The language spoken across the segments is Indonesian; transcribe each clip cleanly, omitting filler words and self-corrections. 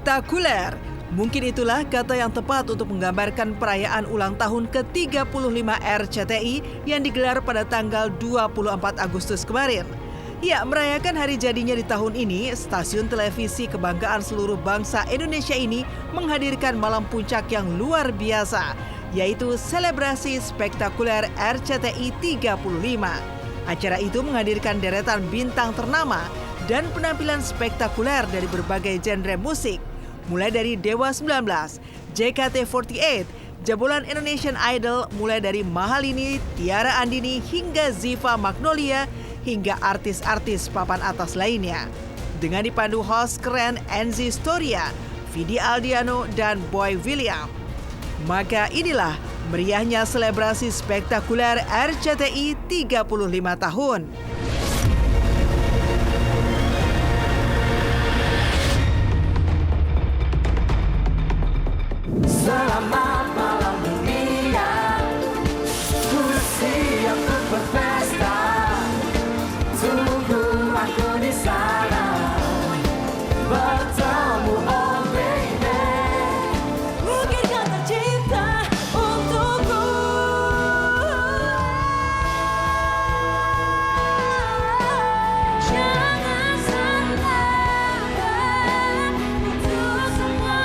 spektakuler. Mungkin itulah kata yang tepat untuk menggambarkan perayaan ulang tahun ke-35 RCTI yang digelar pada tanggal 24 Agustus kemarin. Ya, merayakan hari jadinya di tahun ini, stasiun televisi kebanggaan seluruh bangsa Indonesia ini menghadirkan malam puncak yang luar biasa, yaitu selebrasi spektakuler RCTI 35. Acara itu menghadirkan deretan bintang ternama dan penampilan spektakuler dari berbagai genre musik, mulai dari Dewa 19, JKT48, jebolan Indonesian Idol mulai dari Mahalini, Tiara Andini hingga Ziva Magnolia, hingga artis-artis papan atas lainnya. Dengan dipandu host keren Enzi Storia, Vidi Aldiano, dan Boy William. Maka inilah meriahnya selebrasi spektakuler RCTI 35 tahun. Selamat malam dunia, ku siap untuk berpesta. Tunggu aku di sana, bertemu oh baby. Mungkin kau tercipta untukku. Jangan salahkan untuk semua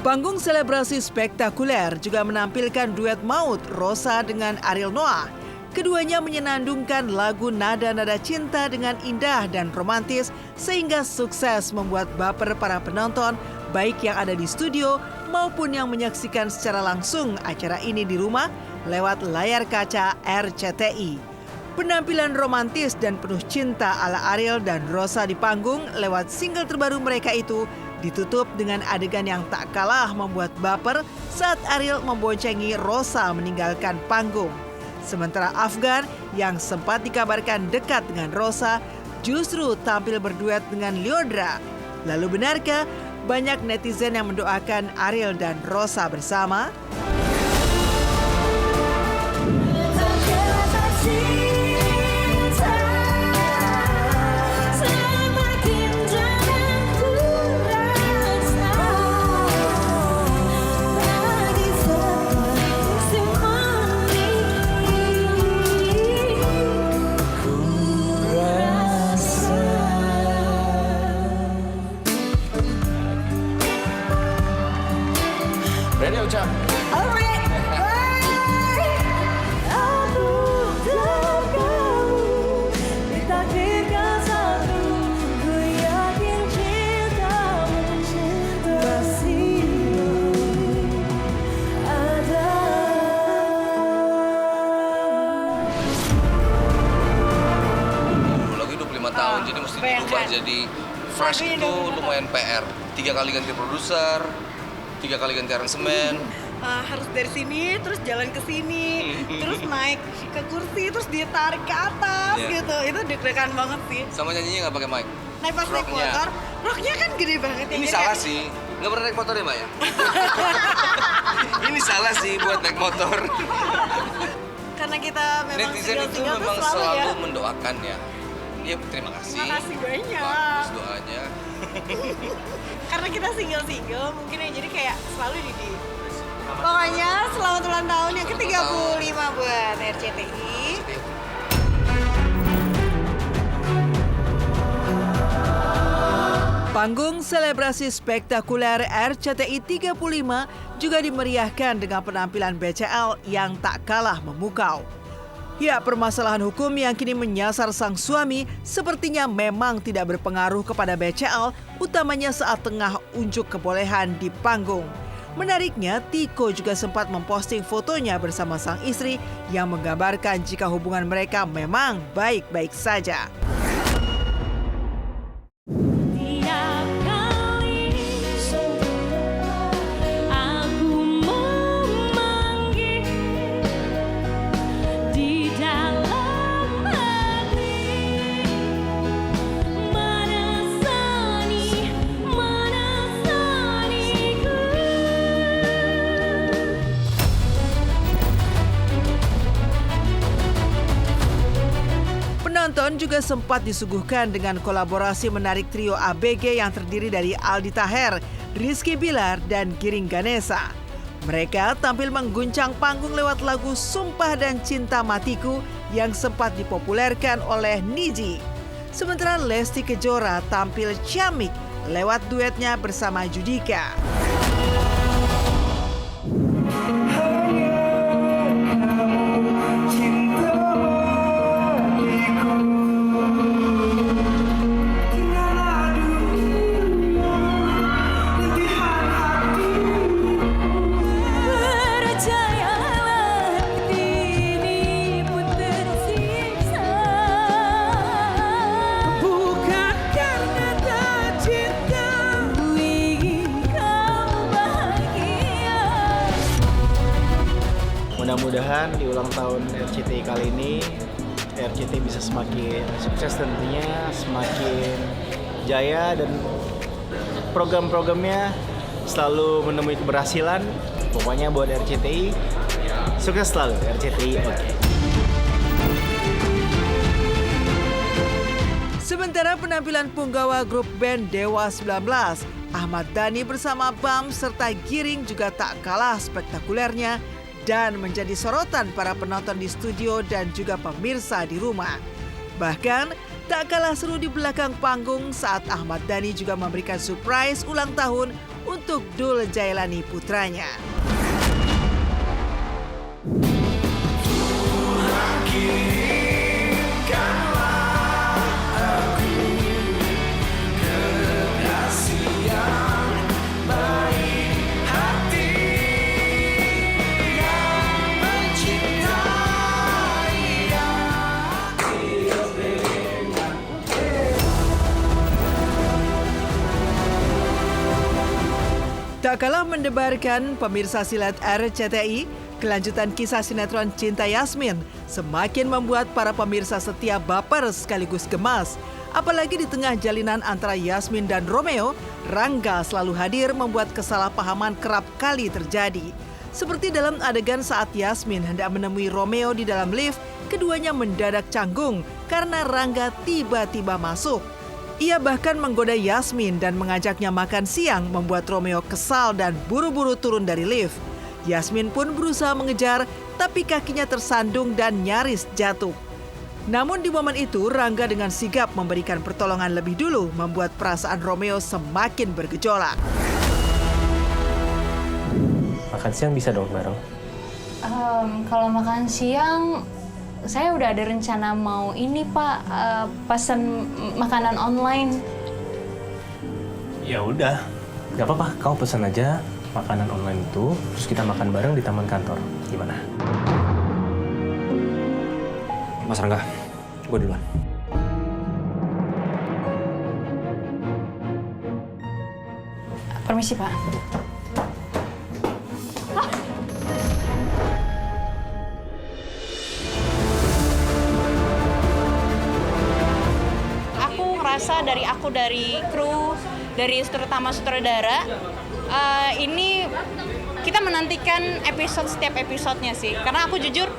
Panggung selebrasi spektakuler juga menampilkan duet maut Rosa dengan Ariel Noah. Keduanya menyenandungkan lagu nada-nada cinta dengan indah dan romantis sehingga sukses membuat baper para penonton baik yang ada di studio maupun yang menyaksikan secara langsung acara ini di rumah lewat layar kaca RCTI. Penampilan romantis dan penuh cinta ala Ariel dan Rosa di panggung lewat single terbaru mereka itu ditutup dengan adegan yang tak kalah membuat baper saat Ariel memboncengi Rosa meninggalkan panggung. Sementara Afgan yang sempat dikabarkan dekat dengan Rosa justru tampil berduet dengan Lyodra. Lalu benarkah banyak netizen yang mendoakan Ariel dan Rosa bersama? Ready, Uca? Lagu 25 tahun, jadi mesti dirubah jadi fresh itu lumayan PR. 3 kali ganti produser, 3 kali ganti aransemen. Harus dari sini, terus jalan ke sini, terus naik ke kursi, terus ditarik ke atas gitu. Itu deg-degan banget sih. Sama nyanyinya nggak pakai mic. Naik pas naik motor, rocknya kan gede banget ya. Ini salah sih, nggak pernah naik motor ya Mbak ya? Ini salah sih buat naik motor. Karena kita memang Netizen itu single-single tuh memang selalu ya. selalu mendoakan ya. Iya, terima kasih. Terima kasih banyak. Bagus doanya. Karena kita single-single mungkin ya, jadi kayak selalu di Pokoknya selamat ulang tahun yang ke-35 buat RCTI. Panggung selebrasi spektakuler RCTI 35 juga dimeriahkan dengan penampilan BCL yang tak kalah memukau. Ya, permasalahan hukum yang kini menyasar sang suami sepertinya memang tidak berpengaruh kepada BCL, utamanya saat tengah unjuk kebolehan di panggung. Menariknya, Tiko juga sempat memposting fotonya bersama sang istri yang menggambarkan jika hubungan mereka memang baik-baik saja. Di Penonton juga sempat disuguhkan dengan kolaborasi menarik trio ABG yang terdiri dari Aldi Taher, Rizky Bilar, dan Giring Ganesa. Mereka tampil mengguncang panggung lewat lagu Sumpah dan Cinta Matiku yang sempat dipopulerkan oleh Niji. Sementara Lesti Kejora tampil ciamik lewat duetnya bersama Judika. Percayalah ini pun tersiksa, bukan karena tak cinta, ku ingin kau bahagia. Mudah-mudahan di ulang tahun RCTI kali ini RCTI bisa semakin sukses tentunya, semakin jaya dan program-programnya selalu menemui keberhasilan. Pokoknya buat RCTI, sukses selalu RCTI. Oke. Sementara penampilan punggawa grup band Dewa 19, Ahmad Dhani bersama Bam serta Giring juga tak kalah spektakulernya dan menjadi sorotan para penonton di studio dan juga pemirsa di rumah. Bahkan, tak kalah seru di belakang panggung saat Ahmad Dhani juga memberikan surprise ulang tahun untuk Dul Jailani putranya. Tak kalah mendebarkan pemirsa silat RCTI, kelanjutan kisah sinetron Cinta Yasmin semakin membuat para pemirsa setia baper sekaligus gemas. Apalagi di tengah jalinan antara Yasmin dan Romeo, Rangga selalu hadir membuat kesalahpahaman kerap kali terjadi. Seperti dalam adegan saat Yasmin hendak menemui Romeo di dalam lift, keduanya mendadak canggung karena Rangga tiba-tiba masuk. Ia bahkan menggoda Yasmin dan mengajaknya makan siang, membuat Romeo kesal dan buru-buru turun dari lift. Yasmin pun berusaha mengejar, tapi kakinya tersandung dan nyaris jatuh. Namun di momen itu, Rangga dengan sigap memberikan pertolongan lebih dulu, membuat perasaan Romeo semakin bergejolak. Makan siang bisa dong bareng? Kalau makan siang, saya udah ada rencana mau ini Pak, pesan makanan online. Ya udah, nggak apa-apa. Kau pesan aja makanan online itu, terus kita makan bareng di taman kantor. Gimana? Mas Rangga, gue duluan. Permisi Pak. Dari kru, dari terutama sutradara, ini kita menantikan setiap episodenya sih. Karena aku jujur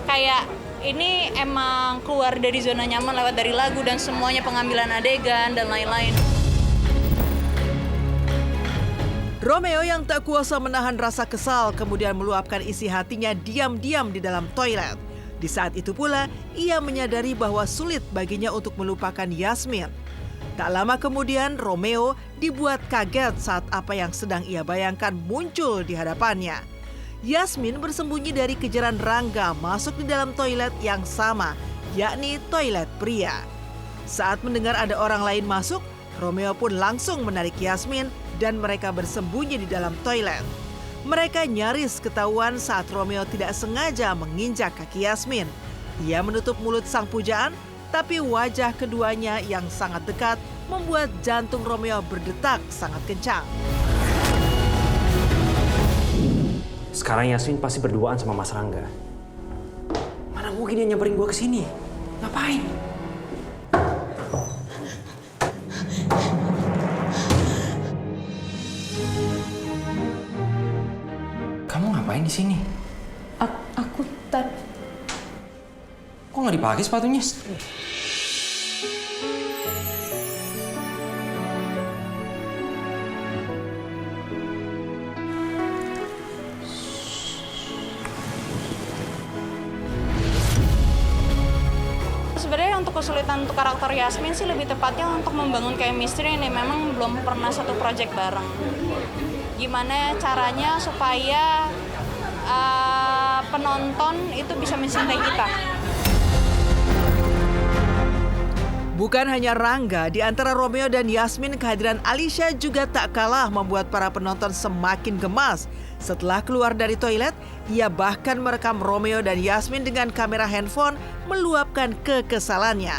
kayak ini emang keluar dari zona nyaman lewat dari lagu dan semuanya pengambilan adegan dan lain-lain. Romeo yang tak kuasa menahan rasa kesal kemudian meluapkan isi hatinya diam-diam di dalam toilet. Di saat itu pula, ia menyadari bahwa sulit baginya untuk melupakan Yasmin. Tak lama kemudian, Romeo dibuat kaget saat apa yang sedang ia bayangkan muncul di hadapannya. Yasmin bersembunyi dari kejaran Rangga masuk di dalam toilet yang sama, yakni toilet pria. Saat mendengar ada orang lain masuk, Romeo pun langsung menarik Yasmin dan mereka bersembunyi di dalam toilet. Mereka nyaris ketahuan saat Romeo tidak sengaja menginjak kaki Yasmin. Ia menutup mulut sang pujaan, tapi wajah keduanya yang sangat dekat membuat jantung Romeo berdetak sangat kencang. Sekarang Yasmin pasti berduaan sama Mas Rangga. Mana mungkin dia nyamperin gue ke sini? Ngapain? Kamu ngapain di sini? Aku Kok nggak dipakai sepatunya? kesulitan untuk karakter Yasmin sih lebih tepatnya untuk membangun chemistry yang memang belum pernah satu project bareng. Gimana caranya supaya penonton itu bisa mencintai kita. Bukan hanya Rangga, di antara Romeo dan Yasmin, kehadiran Alisha juga tak kalah membuat para penonton semakin gemas. Setelah keluar dari toilet, ia bahkan merekam Romeo dan Yasmin dengan kamera handphone meluapkan kekesalannya.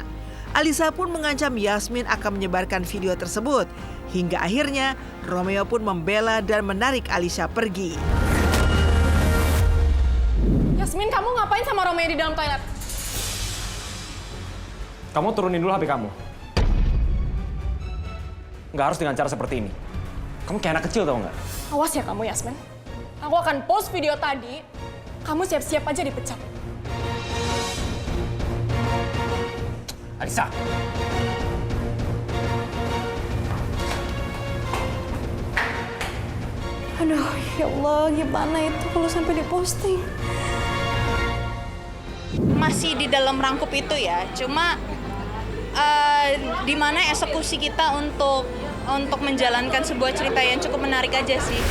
Alisha pun mengancam Yasmin akan menyebarkan video tersebut. Hingga akhirnya, Romeo pun membela dan menarik Alisha pergi. Yasmin, kamu ngapain sama Romeo di dalam toilet? Kamu turunin dulu HP kamu. Nggak harus dengan cara seperti ini. Kamu kayak anak kecil tau nggak? Awas ya kamu, Yasmin. Aku akan post video tadi. Kamu siap-siap aja dipecat. Alisa! Aduh, ya Allah, gimana itu kalau sampai diposting? Masih di dalam rangkup itu ya, cuma di mana eksekusi kita untuk menjalankan sebuah cerita yang cukup menarik aja sih.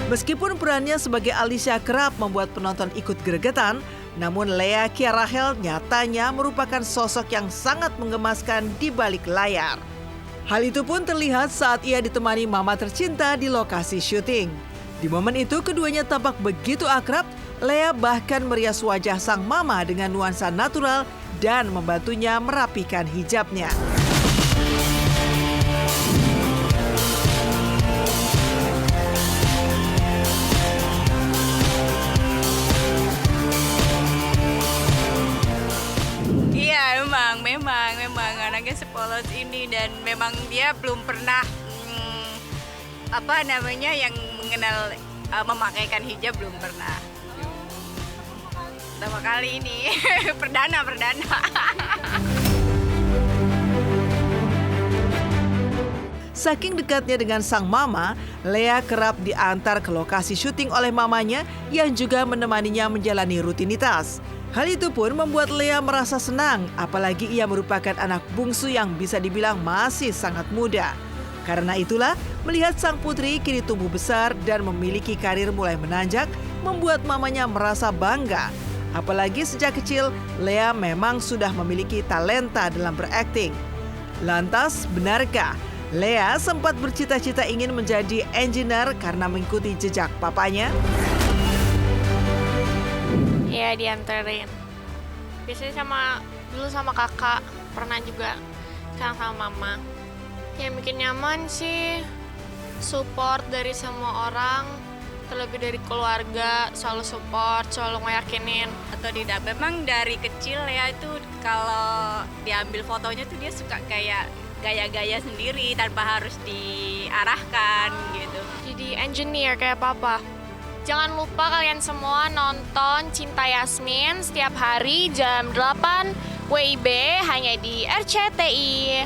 Meskipun perannya sebagai Alisha kerap membuat penonton ikut gregetan, namun Lea Kia Rahel nyatanya merupakan sosok yang sangat menggemaskan di balik layar. Hal itu pun terlihat saat ia ditemani mama tercinta di lokasi syuting. Di momen itu keduanya tampak begitu akrab, Lea bahkan merias wajah sang mama dengan nuansa natural dan membantunya merapikan hijabnya. Iya, memang anaknya sepolos ini dan memang dia belum pernah yang mengenal memakaikan hijab, belum pernah. Pertama kali ini, perdana. Saking dekatnya dengan sang mama, Lea kerap diantar ke lokasi syuting oleh mamanya yang juga menemaninya menjalani rutinitas. Hal itu pun membuat Lea merasa senang, apalagi ia merupakan anak bungsu yang bisa dibilang masih sangat muda. Karena itulah, melihat sang putri kini tumbuh besar dan memiliki karir mulai menanjak, membuat mamanya merasa bangga. Apalagi sejak kecil, Lea memang sudah memiliki talenta dalam berakting. Lantas, benarkah Lea sempat bercita-cita ingin menjadi engineer karena mengikuti jejak papanya? Ya, dianterin. Biasanya dulu sama kakak, pernah juga sekarang sama mama. Yang bikin nyaman sih support dari semua orang, terlebih dari keluarga, selalu support, selalu ngeyakinin. Atau tidak, memang dari kecil ya itu kalau diambil fotonya tuh dia suka kayak gaya-gaya sendiri tanpa harus diarahkan gitu. Jadi engineer kayak papa. Jangan lupa kalian semua nonton Cinta Yasmin setiap hari jam 8 WIB hanya di RCTI.